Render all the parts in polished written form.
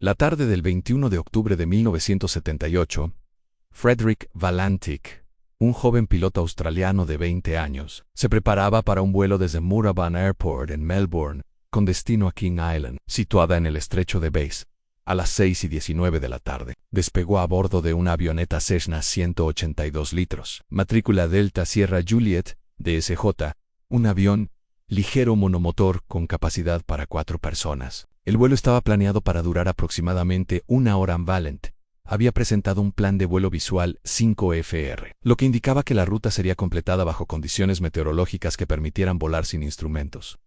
La tarde del 21 de octubre de 1978, Frederick Valantic, un joven piloto australiano de 20 años, se preparaba para un vuelo desde Moorabbin Airport en Melbourne, con destino a King Island, situada en el estrecho de Bass. A las 6:19 de la tarde, despegó a bordo de una avioneta Cessna 182 litros, matrícula Delta Sierra Juliet, DSJ, un avión ligero monomotor con capacidad para 4 personas. El vuelo estaba planeado para durar aproximadamente 1 hora. Valent había presentado un plan de vuelo visual 5FR, lo que indicaba que la ruta sería completada bajo condiciones meteorológicas que permitieran volar sin instrumentos,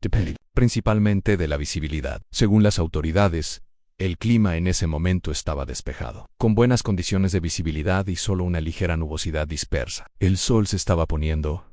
principalmente de la visibilidad. Según las autoridades, el clima en ese momento estaba despejado, con buenas condiciones de visibilidad y solo una ligera nubosidad dispersa. El sol se estaba poniendo,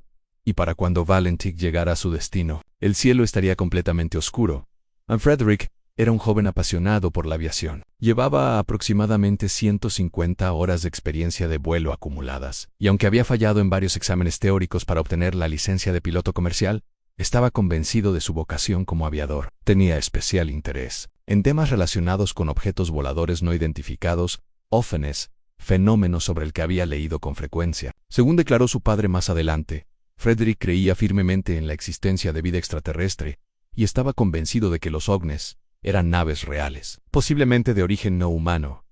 y para cuando Valentic llegara a su destino, el cielo estaría completamente oscuro. Frederick era un joven apasionado por la aviación. Llevaba aproximadamente 150 horas de experiencia de vuelo acumuladas, y aunque había fallado en varios exámenes teóricos para obtener la licencia de piloto comercial, estaba convencido de su vocación como aviador. Tenía especial interés en temas relacionados con objetos voladores no identificados, OVNIs, fenómenos sobre el que había leído con frecuencia. Según declaró su padre más adelante, Frederick creía firmemente en la existencia de vida extraterrestre y estaba convencido de que los OVNIs eran naves reales, posiblemente de origen no humano.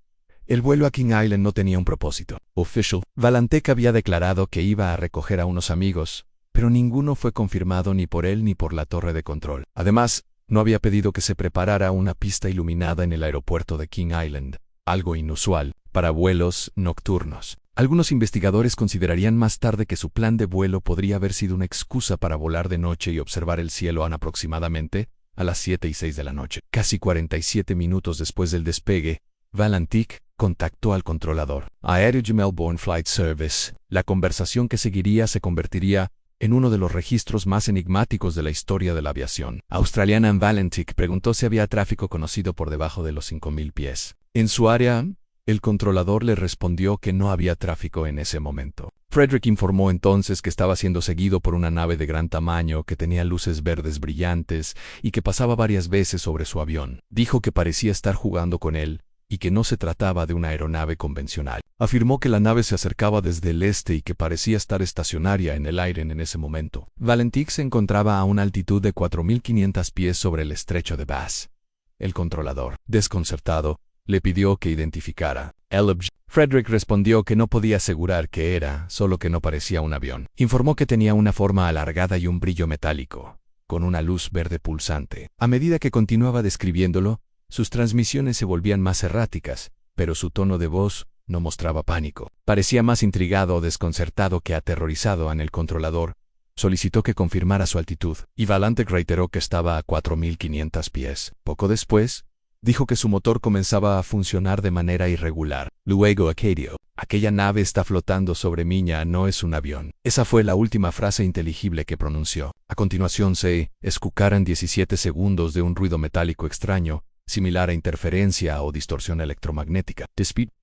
El vuelo a King Island no tenía un propósito oficial. Valantic había declarado que iba a recoger a unos amigos, pero ninguno fue confirmado ni por él ni por la torre de control. Además, no había pedido que se preparara una pista iluminada en el aeropuerto de King Island, algo inusual para vuelos nocturnos. Algunos investigadores considerarían más tarde que su plan de vuelo podría haber sido una excusa para volar de noche y observar el cielo aproximadamente a las 7:06 de la noche. Casi 47 minutos después del despegue, Valantic contactó al controlador aéreo de Melbourne Flight Service. La conversación que seguiría se convertiría en uno de los registros más enigmáticos de la historia de la aviación australiana. Valantic preguntó si había tráfico conocido por debajo de los 5.000 pies. En su área, el controlador le respondió que no había tráfico en ese momento. Frederick informó entonces que estaba siendo seguido por una nave de gran tamaño que tenía luces verdes brillantes y que pasaba varias veces sobre su avión. Dijo que parecía estar jugando con él y que no se trataba de una aeronave convencional. Afirmó que la nave se acercaba desde el este y que parecía estar estacionaria en el aire en ese momento. Valentic se encontraba a una altitud de 4.500 pies sobre el estrecho de Bass. El controlador, desconcertado, le pidió que identificara el objeto. Frederick respondió que no podía asegurar qué era, solo que no parecía un avión. Informó que tenía una forma alargada y un brillo metálico, con una luz verde pulsante. A medida que continuaba describiéndolo, sus transmisiones se volvían más erráticas, pero su tono de voz no mostraba pánico. Parecía más intrigado o desconcertado que aterrorizado. El controlador solicitó que confirmara su altitud, y Valantic reiteró que estaba a 4.500 pies. Poco después, dijo que su motor comenzaba a funcionar de manera irregular. Luego Acadio, aquella nave está flotando sobre Miña, no es un avión. Esa fue la última frase inteligible que pronunció. A continuación se escucharon 17 segundos de un ruido metálico extraño, similar a interferencia o distorsión electromagnética.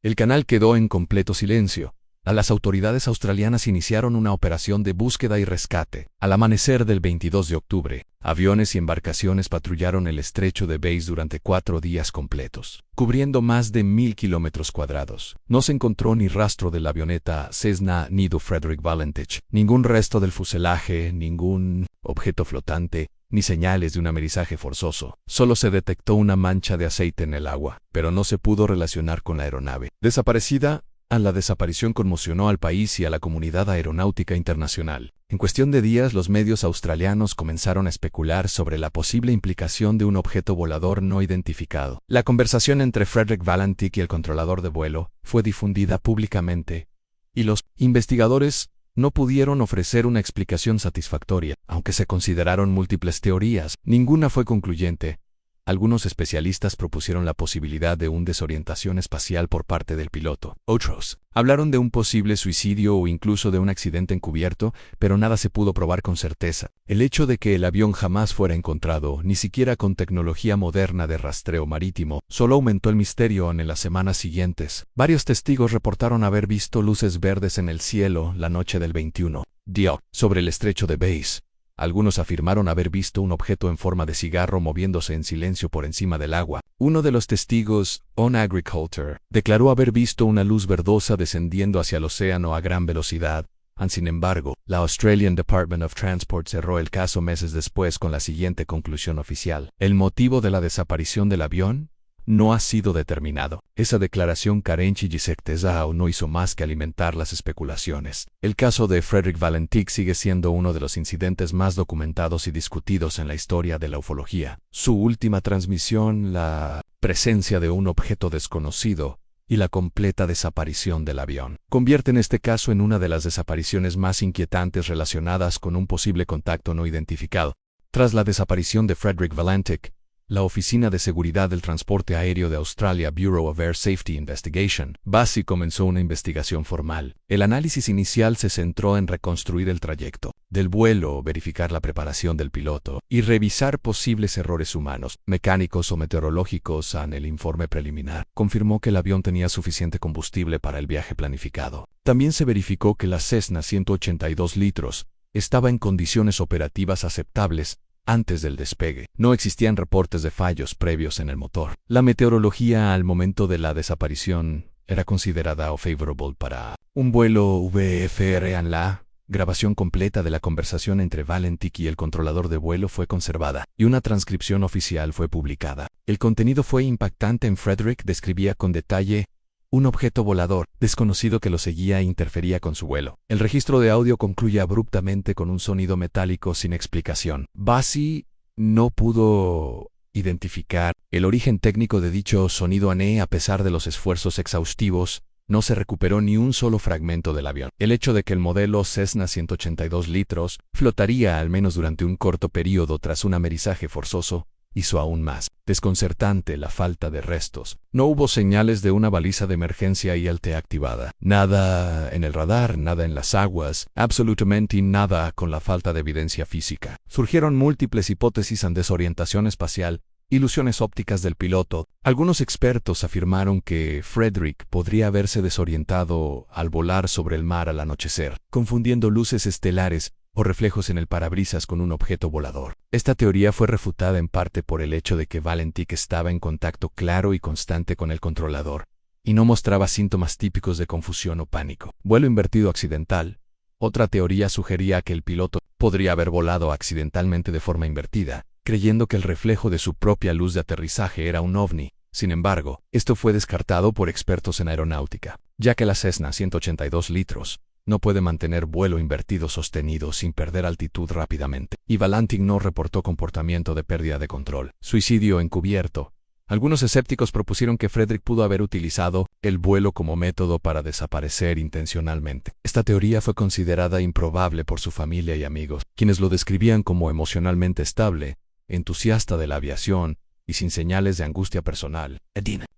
El canal quedó en completo silencio. Las autoridades australianas iniciaron una operación de búsqueda y rescate. Al amanecer del 22 de octubre, aviones y embarcaciones patrullaron el estrecho de Bass durante 4 días completos, cubriendo más de 1.000 kilómetros cuadrados. No se encontró ni rastro de la avioneta Cessna ni de Frederick Valantic, ningún resto del fuselaje, ningún objeto flotante, ni señales de un amerizaje forzoso. Solo se detectó una mancha de aceite en el agua, pero no se pudo relacionar con la aeronave desaparecida. La desaparición conmocionó al país y a la comunidad aeronáutica internacional. En cuestión de días, los medios australianos comenzaron a especular sobre la posible implicación de un objeto volador no identificado. La conversación entre Frederick Valantic y el controlador de vuelo fue difundida públicamente, y los investigadores no pudieron ofrecer una explicación satisfactoria. Aunque se consideraron múltiples teorías, ninguna fue concluyente. Algunos especialistas propusieron la posibilidad de una desorientación espacial por parte del piloto. Otros hablaron de un posible suicidio o incluso de un accidente encubierto, pero nada se pudo probar con certeza. El hecho de que el avión jamás fuera encontrado, ni siquiera con tecnología moderna de rastreo marítimo, solo aumentó el misterio en las semanas siguientes. Varios testigos reportaron haber visto luces verdes en el cielo la noche del 21 de octubre sobre el estrecho de Bass. Algunos afirmaron haber visto un objeto en forma de cigarro moviéndose en silencio por encima del agua. Uno de los testigos, On Agriculture, declaró haber visto una luz verdosa descendiendo hacia el océano a gran velocidad. Sin embargo, la Australian Department of Transport cerró el caso meses después con la siguiente conclusión oficial. El motivo de la desaparición del avión no ha sido determinado. Esa declaración carente de certeza no hizo más que alimentar las especulaciones. El caso de Frederick Valentich sigue siendo uno de los incidentes más documentados y discutidos en la historia de la ufología. Su última transmisión, la presencia de un objeto desconocido y la completa desaparición del avión, convierten este caso en una de las desapariciones más inquietantes relacionadas con un posible contacto no identificado. Tras la desaparición de Frederick Valentich, la Oficina de Seguridad del Transporte Aéreo de Australia Bureau of Air Safety Investigation, BASI, comenzó una investigación formal. El análisis inicial se centró en reconstruir el trayecto del vuelo, verificar la preparación del piloto y revisar posibles errores humanos, mecánicos o meteorológicos. En el informe preliminar confirmó que el avión tenía suficiente combustible para el viaje planificado. También se verificó que la Cessna 182 litros estaba en condiciones operativas aceptables antes del despegue. No existían reportes de fallos previos en el motor. La meteorología al momento de la desaparición era considerada favorable para un vuelo VFR. La grabación completa de la conversación entre Valentich y el controlador de vuelo fue conservada, y una transcripción oficial fue publicada. El contenido fue impactante. Frederick describía con detalle un objeto volador desconocido que lo seguía e interfería con su vuelo. El registro de audio concluye abruptamente con un sonido metálico sin explicación. BASI no pudo identificar el origen técnico de dicho sonido. A pesar de los esfuerzos exhaustivos, no se recuperó ni un solo fragmento del avión. El hecho de que el modelo Cessna 182 litros flotaría al menos durante un corto periodo tras un amerizaje forzoso hizo aún más desconcertante la falta de restos. No hubo señales de una baliza de emergencia ILT activada. Nada en el radar, nada en las aguas, absolutamente nada. Con la falta de evidencia física, surgieron múltiples hipótesis en desorientación espacial, ilusiones ópticas del piloto. Algunos expertos afirmaron que Frederick podría haberse desorientado al volar sobre el mar al anochecer, confundiendo luces estelares o reflejos en el parabrisas con un objeto volador. Esta teoría fue refutada en parte por el hecho de que Valentich estaba en contacto claro y constante con el controlador, y no mostraba síntomas típicos de confusión o pánico. Vuelo invertido accidental. Otra teoría sugería que el piloto podría haber volado accidentalmente de forma invertida, creyendo que el reflejo de su propia luz de aterrizaje era un ovni. Sin embargo, esto fue descartado por expertos en aeronáutica, ya que la Cessna 182 litros no puede mantener vuelo invertido sostenido sin perder altitud rápidamente, y Valentich no reportó comportamiento de pérdida de control. Suicidio encubierto. Algunos escépticos propusieron que Frederick pudo haber utilizado el vuelo como método para desaparecer intencionalmente. Esta teoría fue considerada improbable por su familia y amigos, quienes lo describían como emocionalmente estable, entusiasta de la aviación y sin señales de angustia personal.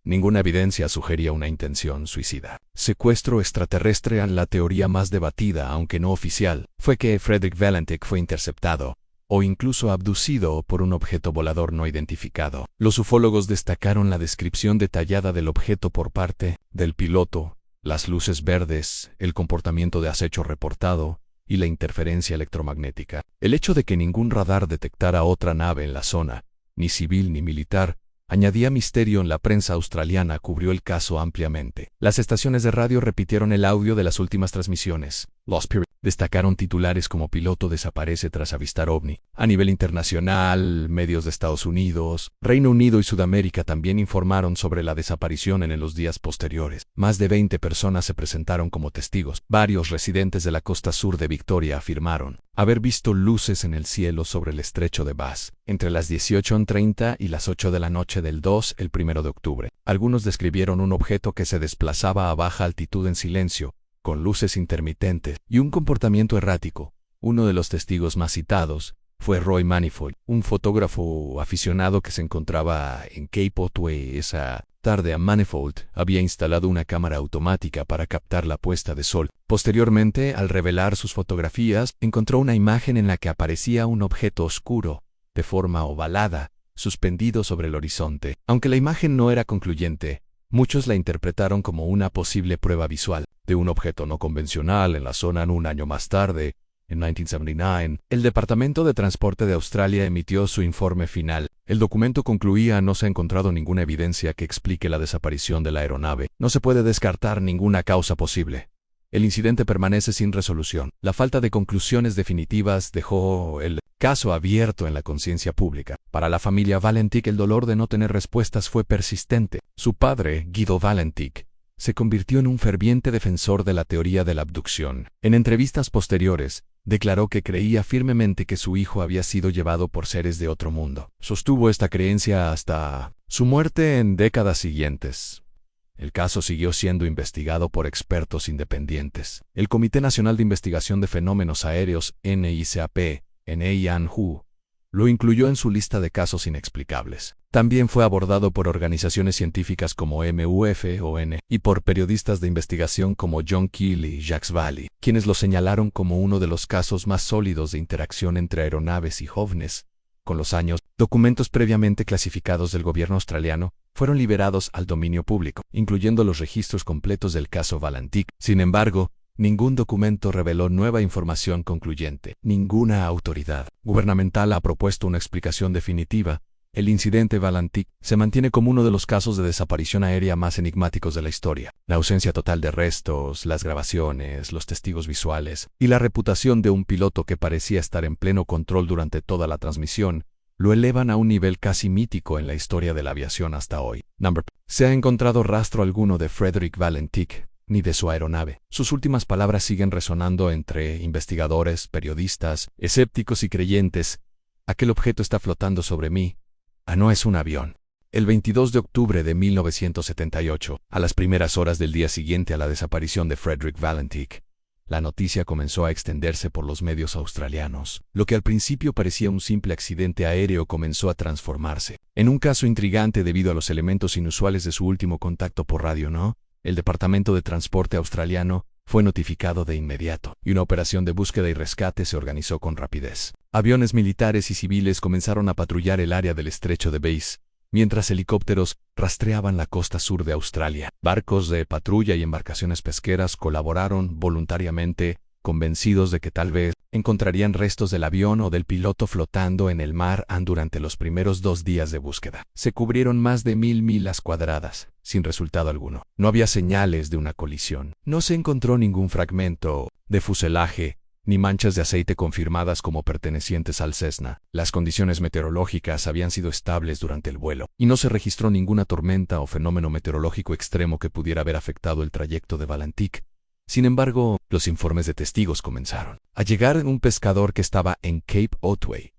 Ninguna evidencia sugería una intención suicida. Secuestro extraterrestre. La teoría más debatida, aunque no oficial, fue que Frederick Valentich fue interceptado o incluso abducido por un objeto volador no identificado. Los ufólogos destacaron la descripción detallada del objeto por parte del piloto, las luces verdes, el comportamiento de acecho reportado y la interferencia electromagnética. El hecho de que ningún radar detectara otra nave en la zona, ni civil ni militar, añadía misterio. En la prensa australiana cubrió el caso ampliamente. Las estaciones de radio repitieron el audio de las últimas transmisiones. Los destacaron titulares como piloto desaparece tras avistar ovni. A nivel internacional, medios de Estados Unidos, Reino Unido y Sudamérica también informaron sobre la desaparición en los días posteriores. Más de 20 personas se presentaron como testigos. Varios residentes de la costa sur de Victoria afirmaron haber visto luces en el cielo sobre el estrecho de Bass entre las 18:30 y las 8 de la noche del 1 de octubre. Algunos describieron un objeto que se desplazaba a baja altitud en silencio, con luces intermitentes y un comportamiento errático. Uno de los testigos más citados fue Roy Manifold, un fotógrafo aficionado que se encontraba en Cape Otway esa tarde. Manifold había instalado una cámara automática para captar la puesta de sol. Posteriormente, al revelar sus fotografías, encontró una imagen en la que aparecía un objeto oscuro, de forma ovalada, suspendido sobre el horizonte. Aunque la imagen no era concluyente, muchos la interpretaron como una posible prueba visual de un objeto no convencional en la zona. Un año más tarde, En 1979, el Departamento de Transporte de Australia emitió su informe final. El documento concluía: no se ha encontrado ninguna evidencia que explique la desaparición de la aeronave. No se puede descartar ninguna causa posible. El incidente permanece sin resolución. La falta de conclusiones definitivas dejó el caso abierto en la conciencia pública. Para la familia Valentic, el dolor de no tener respuestas fue persistente. Su padre, Guido Valentic, se convirtió en un ferviente defensor de la teoría de la abducción. En entrevistas posteriores, declaró que creía firmemente que su hijo había sido llevado por seres de otro mundo. Sostuvo esta creencia hasta su muerte en décadas siguientes. El caso siguió siendo investigado por expertos independientes. El Comité Nacional de Investigación de Fenómenos Aéreos, NICAP, NIANHU, lo incluyó en su lista de casos inexplicables. También fue abordado por organizaciones científicas como MUFON y por periodistas de investigación como John Keel y Jacques Vallée, quienes lo señalaron como uno de los casos más sólidos de interacción entre aeronaves y jóvenes. Con los años, documentos previamente clasificados del gobierno australiano fueron liberados al dominio público, incluyendo los registros completos del caso Valentic. Sin embargo, ningún documento reveló nueva información concluyente. Ninguna autoridad gubernamental ha propuesto una explicación definitiva. El incidente Valentic se mantiene como uno de los casos de desaparición aérea más enigmáticos de la historia. La ausencia total de restos, las grabaciones, los testigos visuales y la reputación de un piloto que parecía estar en pleno control durante toda la transmisión lo elevan a un nivel casi mítico en la historia de la aviación hasta hoy. Se ha encontrado rastro alguno de Frederick Valentic ni de su aeronave. Sus últimas palabras siguen resonando entre investigadores, periodistas, escépticos y creyentes. Aquel objeto está flotando sobre mí. No es un avión. El 22 de octubre de 1978, a las primeras horas del día siguiente a la desaparición de Frederick Valentic, la noticia comenzó a extenderse por los medios australianos. Lo que al principio parecía un simple accidente aéreo comenzó a transformarse en un caso intrigante debido a los elementos inusuales de su último contacto por radio. El Departamento de Transporte australiano fue notificado de inmediato, y una operación de búsqueda y rescate se organizó con rapidez. Aviones militares y civiles comenzaron a patrullar el área del estrecho de Bass, mientras helicópteros rastreaban la costa sur de Australia. Barcos de patrulla y embarcaciones pesqueras colaboraron voluntariamente, convencidos de que tal vez encontrarían restos del avión o del piloto flotando en el mar durante los primeros 2 días de búsqueda. Se cubrieron más de 1000 millas cuadradas, sin resultado alguno. No había señales de una colisión. No se encontró ningún fragmento de fuselaje, ni manchas de aceite confirmadas como pertenecientes al Cessna. Las condiciones meteorológicas habían sido estables durante el vuelo, y no se registró ninguna tormenta o fenómeno meteorológico extremo que pudiera haber afectado el trayecto de Valentic. Sin embargo, los informes de testigos comenzaron a llegar. Un pescador que estaba en Cape Otway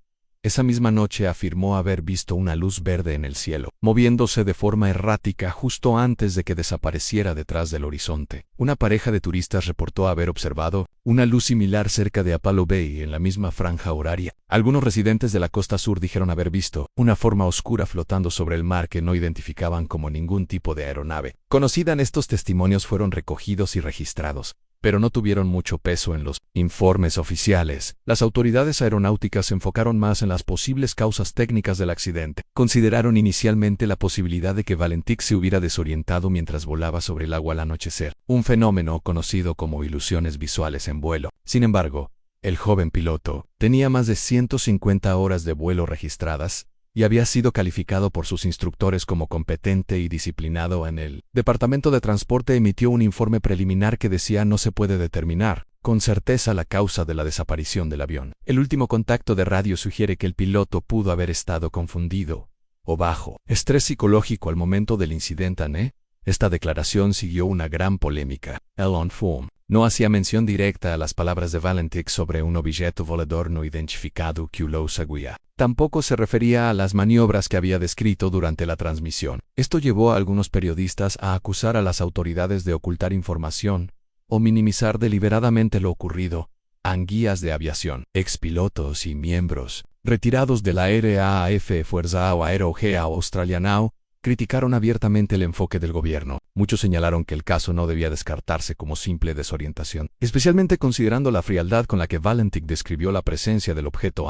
esa misma noche afirmó haber visto una luz verde en el cielo, moviéndose de forma errática justo antes de que desapareciera detrás del horizonte. Una pareja de turistas reportó haber observado una luz similar cerca de Apollo Bay en la misma franja horaria. Algunos residentes de la costa sur dijeron haber visto una forma oscura flotando sobre el mar que no identificaban como ningún tipo de aeronave conocida. Estos testimonios fueron recogidos y registrados, pero no tuvieron mucho peso en los informes oficiales. Las autoridades aeronáuticas se enfocaron más en las posibles causas técnicas del accidente. Consideraron inicialmente la posibilidad de que Valentic se hubiera desorientado mientras volaba sobre el agua al anochecer, un fenómeno conocido como ilusiones visuales en vuelo. Sin embargo, el joven piloto tenía más de 150 horas de vuelo registradas y había sido calificado por sus instructores como competente y disciplinado. El Departamento de Transporte emitió un informe preliminar que decía: no se puede determinar con certeza la causa de la desaparición del avión. El último contacto de radio sugiere que el piloto pudo haber estado confundido o bajo estrés psicológico al momento del incidente. Esta declaración siguió una gran polémica. Elon Foam no hacía mención directa a las palabras de Valentic sobre un objeto volador no identificado que lo seguía. Tampoco se refería a las maniobras que había descrito durante la transmisión. Esto llevó a algunos periodistas a acusar a las autoridades de ocultar información o minimizar deliberadamente lo ocurrido. Guías de aviación, expilotos y miembros retirados de la RAAF, Fuerza Aérea Australiana, criticaron abiertamente el enfoque del gobierno. Muchos señalaron que el caso no debía descartarse como simple desorientación, especialmente considerando la frialdad con la que Valentic describió la presencia del objeto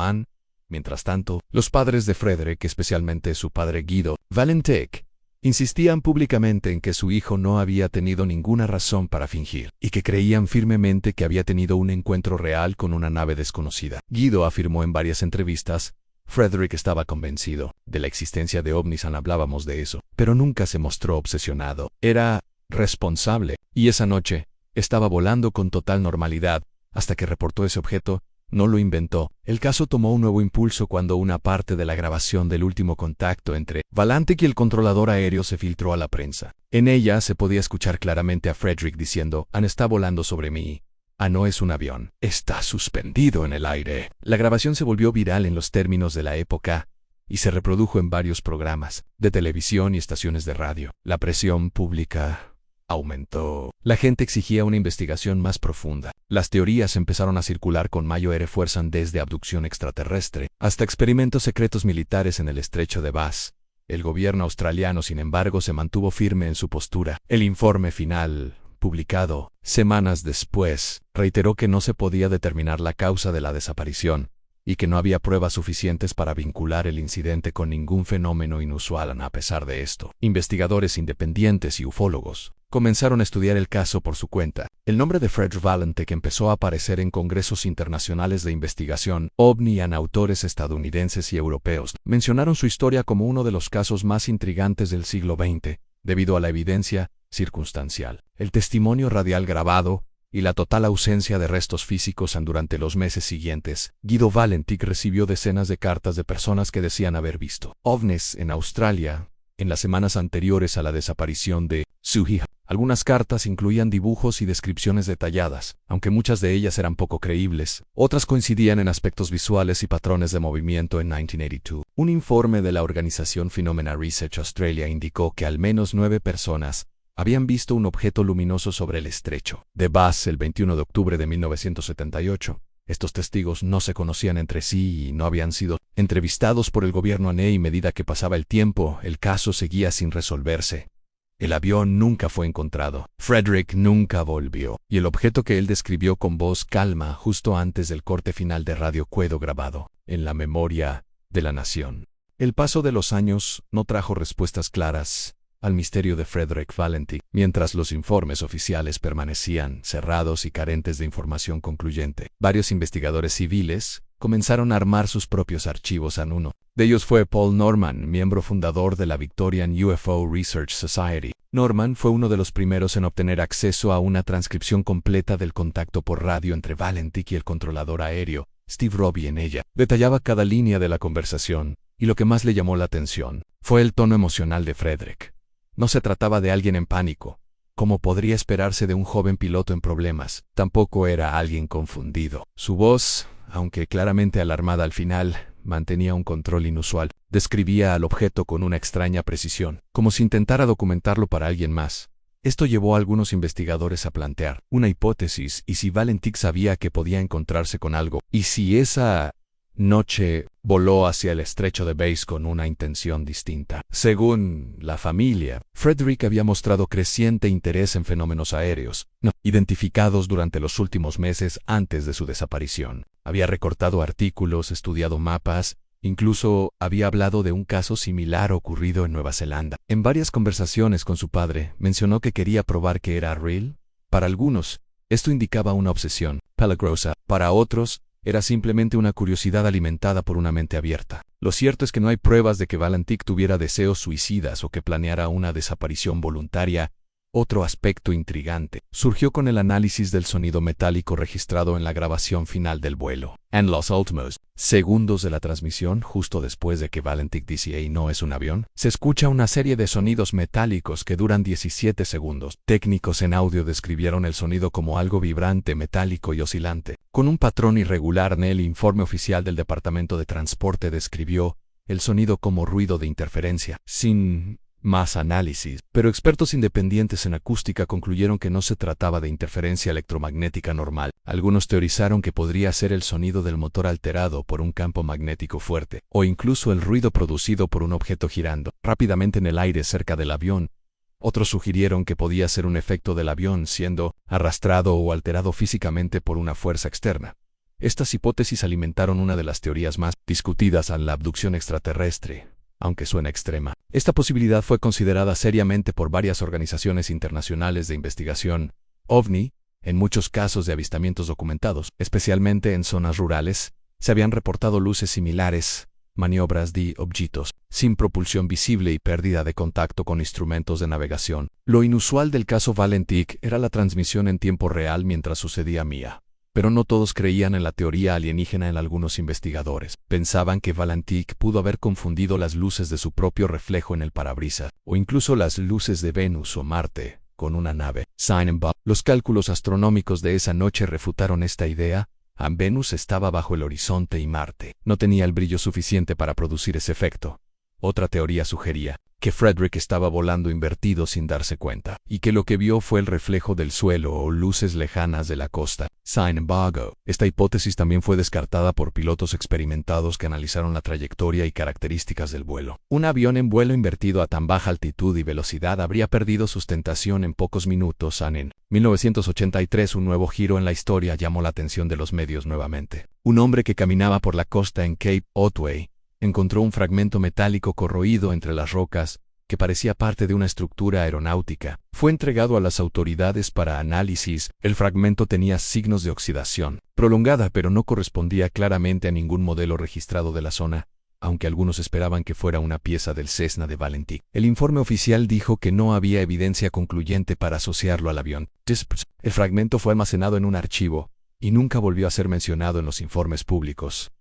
Mientras tanto, los padres de Frederick, especialmente su padre Guido Valentic, Insistían públicamente en que su hijo no había tenido ninguna razón para fingir, y que creían firmemente que había tenido un encuentro real con una nave desconocida. Guido afirmó en varias entrevistas: Frederick estaba convencido de la existencia de ovnis, hablábamos de eso, pero nunca se mostró obsesionado. Era responsable, y esa noche estaba volando con total normalidad, hasta que reportó ese objeto. No lo inventó. El caso tomó un nuevo impulso cuando una parte de la grabación del último contacto entre Valantic y el controlador aéreo se filtró a la prensa. En ella se podía escuchar claramente a Frederick diciendo: «Han está volando sobre mí. No es un avión. Está suspendido en el aire». La grabación se volvió viral en los términos de la época y se reprodujo en varios programas de televisión y estaciones de radio. La presión pública aumentó. La gente exigía una investigación más profunda. Las teorías empezaron a circular con mayor fuerza, desde abducción extraterrestre hasta experimentos secretos militares en el estrecho de Bass. El gobierno australiano, sin embargo, se mantuvo firme en su postura. El informe final, publicado semanas después, reiteró que no se podía determinar la causa de la desaparición y que no había pruebas suficientes para vincular el incidente con ningún fenómeno inusual. A pesar de esto, investigadores independientes y ufólogos comenzaron a estudiar el caso por su cuenta. El nombre de Frederick Valantic empezó a aparecer en congresos internacionales de investigación ovni, y autores estadounidenses y europeos mencionaron su historia como uno de los casos más intrigantes del siglo XX, debido a la evidencia circunstancial, el testimonio radial grabado y la total ausencia de restos físicos. Durante los meses siguientes, Guido Valantic recibió decenas de cartas de personas que decían haber visto ovnis en Australia en las semanas anteriores a la desaparición de su hija. Algunas cartas incluían dibujos y descripciones detalladas, aunque muchas de ellas eran poco creíbles. Otras coincidían en aspectos visuales y patrones de movimiento. En 1982, un informe de la organización Phenomena Research Australia indicó que al menos 9 personas habían visto un objeto luminoso sobre el estrecho de Bass el 21 de octubre de 1978. Estos testigos no se conocían entre sí y no habían sido entrevistados por el gobierno. A medida que pasaba el tiempo, el caso seguía sin resolverse. El avión nunca fue encontrado. Frederick nunca volvió, y el objeto que él describió con voz calma justo antes del corte final de radio quedó grabado en la memoria de la nación. El paso de los años no trajo respuestas claras al misterio de Frederick Valantic, mientras los informes oficiales permanecían cerrados y carentes de información concluyente. Varios investigadores civiles comenzaron a armar sus propios archivos. Uno de ellos fue Paul Norman, miembro fundador de la Victorian UFO Research Society. Norman fue uno de los primeros en obtener acceso a una transcripción completa del contacto por radio entre Valantic y el controlador aéreo, Steve Robbie. En ella detallaba cada línea de la conversación, y lo que más le llamó la atención fue el tono emocional de Frederick. No se trataba de alguien en pánico, como podría esperarse de un joven piloto en problemas. Tampoco era alguien confundido. Su voz, aunque claramente alarmada al final, mantenía un control inusual. Describía al objeto con una extraña precisión, como si intentara documentarlo para alguien más. Esto llevó a algunos investigadores a plantear una hipótesis: ¿y si Valantic sabía que podía encontrarse con algo? ¿Y si esa noche voló hacia el estrecho de Bass con una intención distinta? Según la familia, Frederick había mostrado creciente interés en fenómenos aéreos no identificados durante los últimos meses antes de su desaparición. Había recortado artículos, estudiado mapas, incluso había hablado de un caso similar ocurrido en Nueva Zelanda. En varias conversaciones con su padre, mencionó que quería probar que era real. Para algunos, esto indicaba una obsesión peligrosa. Para otros, era simplemente una curiosidad alimentada por una mente abierta. Lo cierto es que no hay pruebas de que Valantic tuviera deseos suicidas o que planeara una desaparición voluntaria. Otro aspecto intrigante surgió con el análisis del sonido metálico registrado en la grabación final del vuelo. En los últimos segundos de la transmisión, justo después de que Valantic dice no es un avión, se escucha una serie de sonidos metálicos que duran 17 segundos. Técnicos en audio describieron el sonido como algo vibrante, metálico y oscilante, con un patrón irregular. El informe oficial del Departamento de Transporte describió el sonido como ruido de interferencia, sin más análisis, pero expertos independientes en acústica concluyeron que no se trataba de interferencia electromagnética normal. Algunos teorizaron que podría ser el sonido del motor alterado por un campo magnético fuerte, o incluso el ruido producido por un objeto girando rápidamente en el aire cerca del avión. Otros sugirieron que podía ser un efecto del avión siendo arrastrado o alterado físicamente por una fuerza externa. Estas hipótesis alimentaron una de las teorías más discutidas en la abducción extraterrestre, aunque suena extrema. Esta posibilidad fue considerada seriamente por varias organizaciones internacionales de investigación OVNI. En muchos casos de avistamientos documentados, especialmente en zonas rurales, se habían reportado luces similares, maniobras de objetos sin propulsión visible y pérdida de contacto con instrumentos de navegación. Lo inusual del caso Valentik era la transmisión en tiempo real mientras sucedía Mia. Pero no todos creían en la teoría alienígena. En algunos investigadores pensaban que Valentik pudo haber confundido las luces de su propio reflejo en el parabrisas, o incluso las luces de Venus o Marte, con una nave. Sin embargo, los cálculos astronómicos de esa noche refutaron esta idea. Venus estaba bajo el horizonte y Marte no tenía el brillo suficiente para producir ese efecto. Otra teoría sugería que Frederick estaba volando invertido sin darse cuenta, y que lo que vio fue el reflejo del suelo o luces lejanas de la costa. Sin embargo, esta hipótesis también fue descartada por pilotos experimentados que analizaron la trayectoria y características del vuelo. Un avión en vuelo invertido a tan baja altitud y velocidad habría perdido sustentación en pocos minutos. En 1983, un nuevo giro en la historia llamó la atención de los medios nuevamente. Un hombre que caminaba por la costa en Cape Otway encontró un fragmento metálico corroído entre las rocas, que parecía parte de una estructura aeronáutica. Fue entregado a las autoridades para análisis. El fragmento tenía signos de oxidación prolongada, pero no correspondía claramente a ningún modelo registrado de la zona, aunque algunos esperaban que fuera una pieza del Cessna de Valentik. El informe oficial dijo que no había evidencia concluyente para asociarlo al avión. El fragmento fue almacenado en un archivo y nunca volvió a ser mencionado en los informes públicos.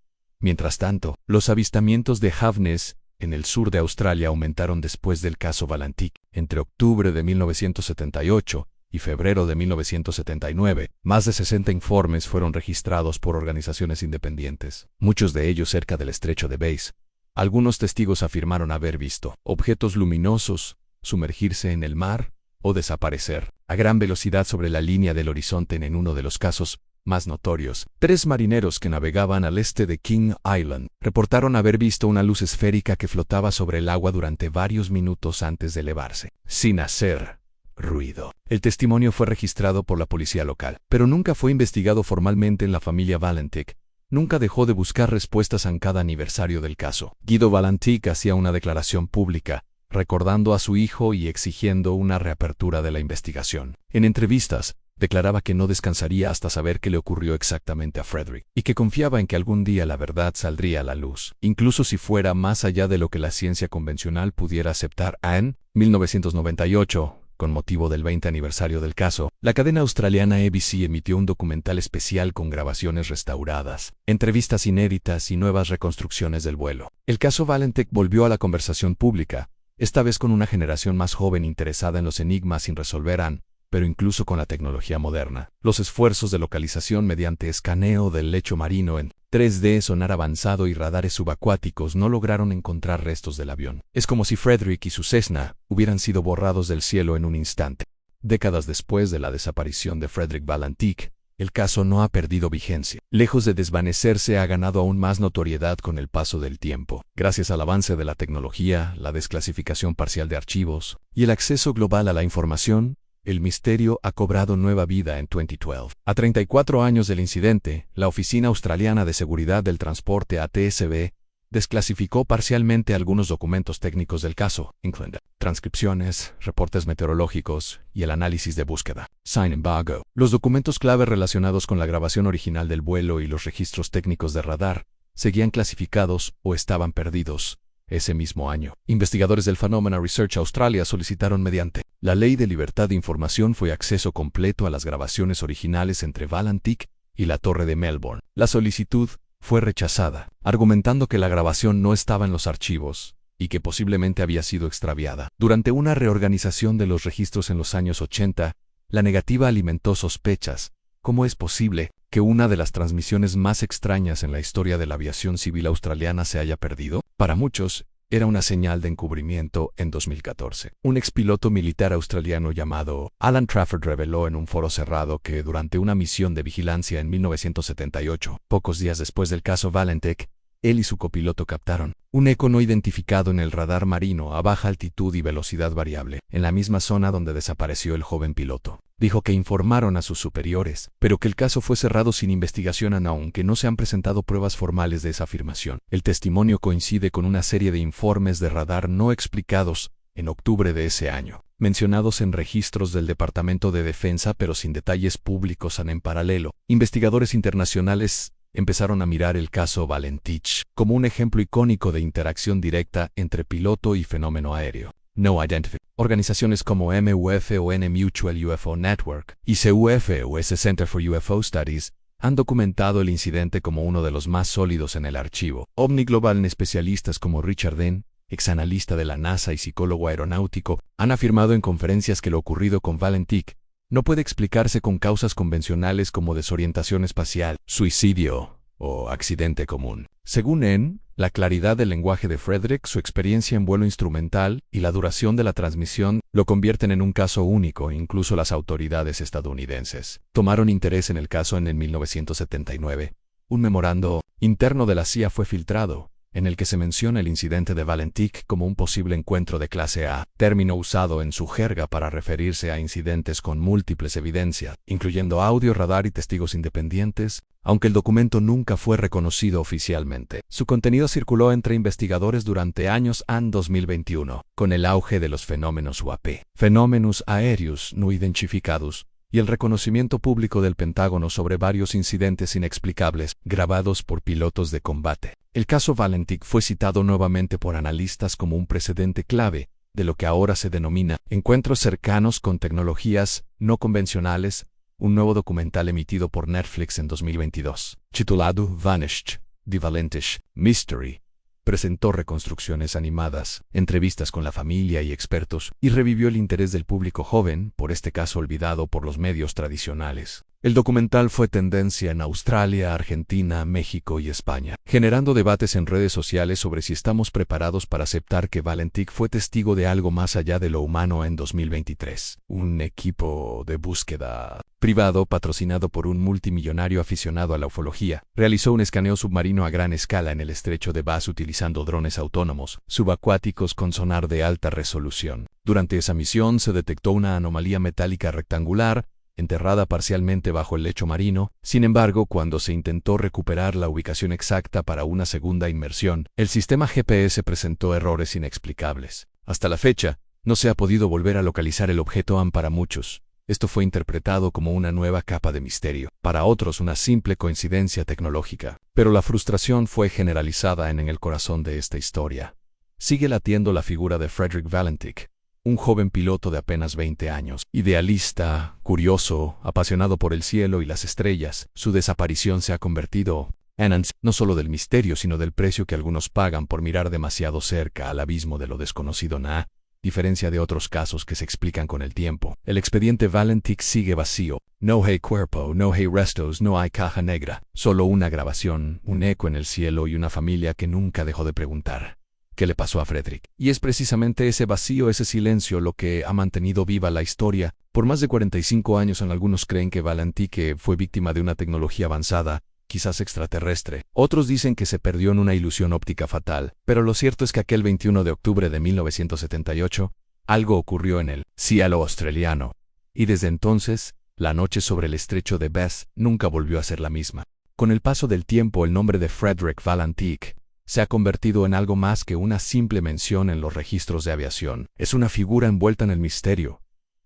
Mientras tanto, los avistamientos de Havnes en el sur de Australia aumentaron después del caso Valentik. Entre octubre de 1978 y febrero de 1979, más de 60 informes fueron registrados por organizaciones independientes, muchos de ellos cerca del estrecho de Bass. Algunos testigos afirmaron haber visto objetos luminosos sumergirse en el mar o desaparecer a gran velocidad sobre la línea del horizonte. En uno de los casos más notorios, 3 marineros que navegaban al este de King Island reportaron haber visto una luz esférica que flotaba sobre el agua durante varios minutos antes de elevarse, sin hacer ruido. El testimonio fue registrado por la policía local, pero nunca fue investigado formalmente en la familia Valentik. Nunca dejó de buscar respuestas en cada aniversario del caso. Guido Valentik hacía una declaración pública, recordando a su hijo y exigiendo una reapertura de la investigación. En entrevistas, declaraba que no descansaría hasta saber qué le ocurrió exactamente a Frederick, y que confiaba en que algún día la verdad saldría a la luz, incluso si fuera más allá de lo que la ciencia convencional pudiera aceptar. En 1998, con motivo del 20 aniversario del caso, la cadena australiana ABC emitió un documental especial con grabaciones restauradas, entrevistas inéditas y nuevas reconstrucciones del vuelo. El caso Valentik volvió a la conversación pública, esta vez con una generación más joven interesada en los enigmas sin resolver. Pero incluso con la tecnología moderna, los esfuerzos de localización mediante escaneo del lecho marino en 3D, sonar avanzado y radares subacuáticos no lograron encontrar restos del avión. Es como si Frederick y su Cessna hubieran sido borrados del cielo en un instante. Décadas después de la desaparición de Frederick Valentik, el caso no ha perdido vigencia. Lejos de desvanecerse, ha ganado aún más notoriedad con el paso del tiempo, gracias al avance de la tecnología, la desclasificación parcial de archivos y el acceso global a la información. El misterio ha cobrado nueva vida en 2012. A 34 años del incidente, la Oficina Australiana de Seguridad del Transporte ATSB desclasificó parcialmente algunos documentos técnicos del caso, incluyendo transcripciones, reportes meteorológicos y el análisis de búsqueda. Sin embargo, los documentos clave relacionados con la grabación original del vuelo y los registros técnicos de radar seguían clasificados o estaban perdidos. Ese mismo año, investigadores del Phenomena Research Australia solicitaron mediante la Ley de Libertad de Información fue acceso completo a las grabaciones originales entre Valentik y la Torre de Melbourne. La solicitud fue rechazada, argumentando que la grabación no estaba en los archivos y que posiblemente había sido extraviada. Durante una reorganización de los registros en los años 80, la negativa alimentó sospechas. ¿Cómo es posible que una de las transmisiones más extrañas en la historia de la aviación civil australiana se haya perdido? Para muchos, era una señal de encubrimiento. En 2014, un expiloto militar australiano llamado Alan Trafford reveló en un foro cerrado que durante una misión de vigilancia en 1978, pocos días después del caso Valentik, él y su copiloto captaron un eco no identificado en el radar marino a baja altitud y velocidad variable, en la misma zona donde desapareció el joven piloto. Dijo que informaron a sus superiores, pero que el caso fue cerrado sin investigación aunque no se han presentado pruebas formales de esa afirmación. El testimonio coincide con una serie de informes de radar no explicados en octubre de ese año, mencionados en registros del Departamento de Defensa pero sin detalles públicos. En paralelo, investigadores internacionales empezaron a mirar el caso Valentich como un ejemplo icónico de interacción directa entre piloto y fenómeno aéreo no identified. Organizaciones como MUF o N Mutual UFO Network y CUF o S Center for UFO Studies han documentado el incidente como uno de los más sólidos en el archivo OVNI global. Especialistas como Richard Dean, exanalista de la NASA y psicólogo aeronáutico, han afirmado en conferencias que lo ocurrido con Valentich no puede explicarse con causas convencionales como desorientación espacial, suicidio o accidente común. Según N, la claridad del lenguaje de Frederick, su experiencia en vuelo instrumental y la duración de la transmisión lo convierten en un caso único. Incluso las autoridades estadounidenses tomaron interés en el caso en 1979. Un memorando interno de la CIA fue filtrado, en el que se menciona el incidente de Valentich como un posible encuentro de clase A, término usado en su jerga para referirse a incidentes con múltiples evidencias, incluyendo audio, radar y testigos independientes, aunque el documento nunca fue reconocido oficialmente. Su contenido circuló entre investigadores durante años. En 2021, con el auge de los fenómenos UAP, fenómenos aéreos no identificados, y el reconocimiento público del Pentágono sobre varios incidentes inexplicables grabados por pilotos de combate. El caso Valentich fue citado nuevamente por analistas como un precedente clave de lo que ahora se denomina encuentros cercanos con tecnologías no convencionales. Un nuevo documental emitido por Netflix en 2022, titulado Vanished: The Valentich Mystery, presentó reconstrucciones animadas, entrevistas con la familia y expertos, y revivió el interés del público joven por este caso olvidado por los medios tradicionales. El documental fue tendencia en Australia, Argentina, México y España, generando debates en redes sociales sobre si estamos preparados para aceptar que Valentich fue testigo de algo más allá de lo humano. En 2023, un equipo de búsqueda privado patrocinado por un multimillonario aficionado a la ufología realizó un escaneo submarino a gran escala en el estrecho de Bass utilizando drones autónomos subacuáticos con sonar de alta resolución. Durante esa misión se detectó una anomalía metálica rectangular enterrada parcialmente bajo el lecho marino. Sin embargo, cuando se intentó recuperar la ubicación exacta para una segunda inmersión, el sistema GPS presentó errores inexplicables. Hasta la fecha, no se ha podido volver a localizar el objeto. Para muchos, esto fue interpretado como una nueva capa de misterio, para otros una simple coincidencia tecnológica. Pero la frustración fue generalizada. En el corazón de esta historia sigue latiendo la figura de Frederick Valentich, un joven piloto de apenas 20 años, idealista, curioso, apasionado por el cielo y las estrellas. Su desaparición se ha convertido en no solo del misterio, sino del precio que algunos pagan por mirar demasiado cerca al abismo de lo desconocido. A diferencia de otros casos que se explican con el tiempo, el expediente Valentich sigue vacío. No hay cuerpo, no hay restos, no hay caja negra, solo una grabación, un eco en el cielo y una familia que nunca dejó de preguntar ¿qué le pasó a Frederick? Y es precisamente ese vacío, ese silencio, lo que ha mantenido viva la historia por más de 45 años. Algunos creen que Valentich fue víctima de una tecnología avanzada, quizás extraterrestre. Otros dicen que se perdió en una ilusión óptica fatal. Pero lo cierto es que aquel 21 de octubre de 1978, algo ocurrió en el cielo australiano. Y desde entonces, la noche sobre el estrecho de Bass nunca volvió a ser la misma. Con el paso del tiempo, el nombre de Frederick Valentich se ha convertido en algo más que una simple mención en los registros de aviación. Es una figura envuelta en el misterio,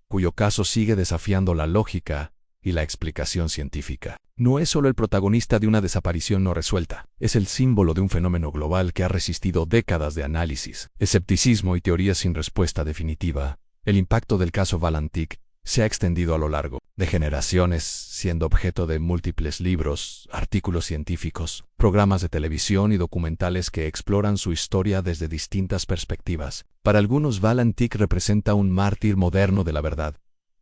cuyo caso sigue desafiando la lógica y la explicación científica. No es solo el protagonista de una desaparición no resuelta, es el símbolo de un fenómeno global que ha resistido décadas de análisis, escepticismo y teorías sin respuesta definitiva. El impacto del caso Valentich se ha extendido a lo largo de generaciones, siendo objeto de múltiples libros, artículos científicos, programas de televisión y documentales que exploran su historia desde distintas perspectivas. Para algunos, Valentich representa un mártir moderno de la verdad,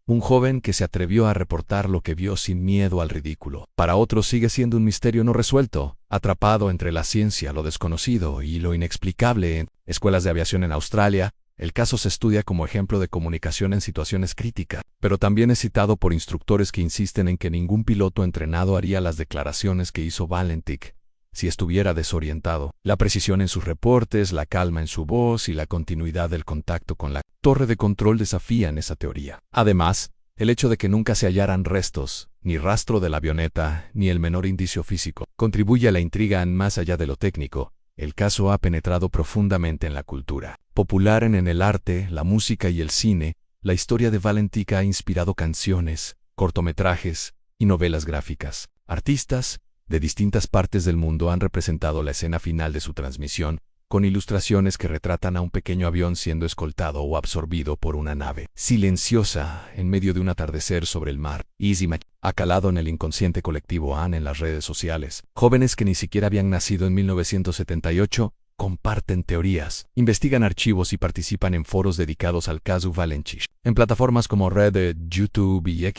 un joven que se atrevió a reportar lo que vio sin miedo al ridículo. Para otros sigue siendo un misterio no resuelto, atrapado entre la ciencia, lo desconocido y lo inexplicable. En escuelas de aviación en Australia, el caso se estudia como ejemplo de comunicación en situaciones críticas, pero también es citado por instructores que insisten en que ningún piloto entrenado haría las declaraciones que hizo Valentich si estuviera desorientado. La precisión en sus reportes, la calma en su voz y la continuidad del contacto con la torre de control desafían esa teoría. Además, El hecho de que nunca se hallaran restos, ni rastro de la avioneta, ni el menor indicio físico, contribuye a la intriga más allá de lo técnico. El caso ha penetrado profundamente en la cultura popular, en el arte, la música y el cine. La historia de Valentík ha inspirado canciones, cortometrajes y novelas gráficas. Artistas de distintas partes del mundo han representado la escena final de su transmisión, con ilustraciones que retratan a un pequeño avión siendo escoltado o absorbido por una nave silenciosa en medio de un atardecer sobre el mar. Ha calado en el inconsciente colectivo en las redes sociales. Jóvenes que ni siquiera habían nacido en 1978 comparten teorías, investigan archivos y participan en foros dedicados al caso Valentík. En plataformas como Reddit, YouTube y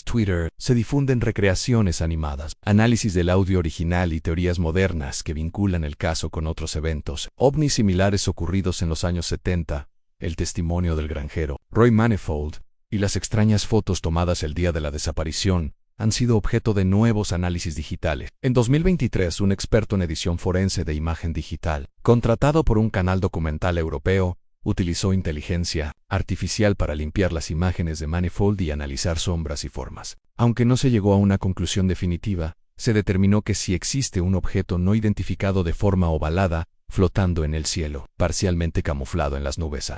Twitter se difunden recreaciones animadas, análisis del audio original y teorías modernas que vinculan el caso con otros eventos ovnis similares ocurridos en los años 70, el testimonio del granjero Roy Manifold y las extrañas fotos tomadas el día de la desaparición han sido objeto de nuevos análisis digitales. En 2023, un experto en edición forense de imagen digital, contratado por un canal documental europeo, utilizó inteligencia artificial para limpiar las imágenes de Manifold y analizar sombras y formas. Aunque no se llegó a una conclusión definitiva, se determinó que si existe un objeto no identificado de forma ovalada, flotando en el cielo, parcialmente camuflado en las nubes.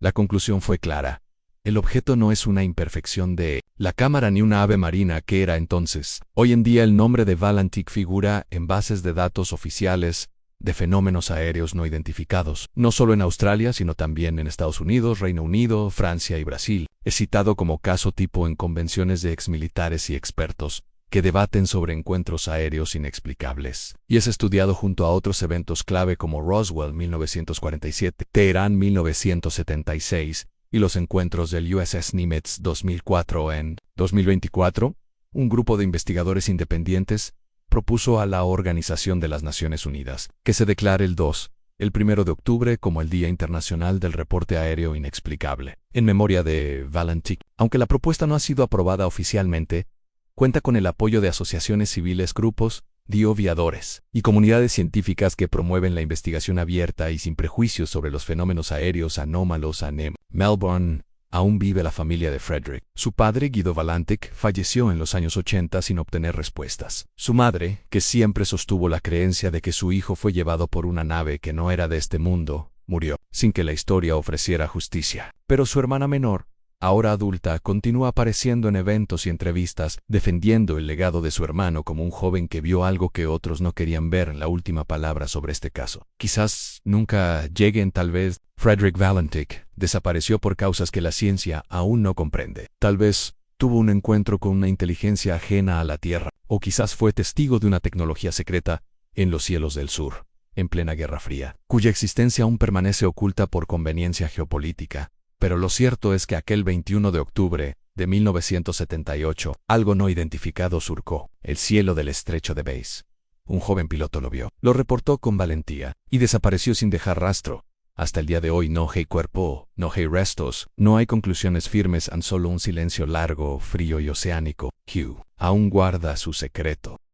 La conclusión fue clara. El objeto no es una imperfección de la cámara ni una ave marina que era entonces. Hoy en día el nombre de Valentík figura en bases de datos oficiales de fenómenos aéreos no identificados, no solo en Australia, sino también en Estados Unidos, Reino Unido, Francia y Brasil. Es citado como caso tipo en convenciones de exmilitares y expertos que debaten sobre encuentros aéreos inexplicables, y es estudiado junto a otros eventos clave como Roswell 1947, Teherán 1976, y los encuentros del USS Nimitz 2004. En 2024, un grupo de investigadores independientes propuso a la Organización de las Naciones Unidas que se declare el 1 de octubre como el Día Internacional del Reporte Aéreo Inexplicable, en memoria de Valentík. Aunque la propuesta no ha sido aprobada oficialmente, cuenta con el apoyo de asociaciones civiles, grupos de aviadores y comunidades científicas que promueven la investigación abierta y sin prejuicios sobre los fenómenos aéreos anómalos. En Melbourne aún vive la familia de Frederick. Su padre, Guido Valentík, falleció en los años 80 sin obtener respuestas. Su madre, que siempre sostuvo la creencia de que su hijo fue llevado por una nave que no era de este mundo, murió sin que la historia ofreciera justicia. Pero su hermana menor, ahora adulta, continúa apareciendo en eventos y entrevistas, defendiendo el legado de su hermano como un joven que vio algo que otros no querían ver. La última palabra sobre este caso quizás nunca lleguen. Tal vez Frederick Valentík desapareció por causas que la ciencia aún no comprende. Tal vez tuvo un encuentro con una inteligencia ajena a la Tierra, o quizás fue testigo de una tecnología secreta en los cielos del sur, en plena Guerra Fría, cuya existencia aún permanece oculta por conveniencia geopolítica. Pero lo cierto es que aquel 21 de octubre de 1978, algo no identificado surcó el cielo del estrecho de Bass. Un joven piloto lo vio, lo reportó con valentía y desapareció sin dejar rastro. Hasta el día de hoy no hay cuerpo, no hay restos, no hay conclusiones firmes, solo un silencio largo, frío y oceánico. Hugh aún guarda su secreto.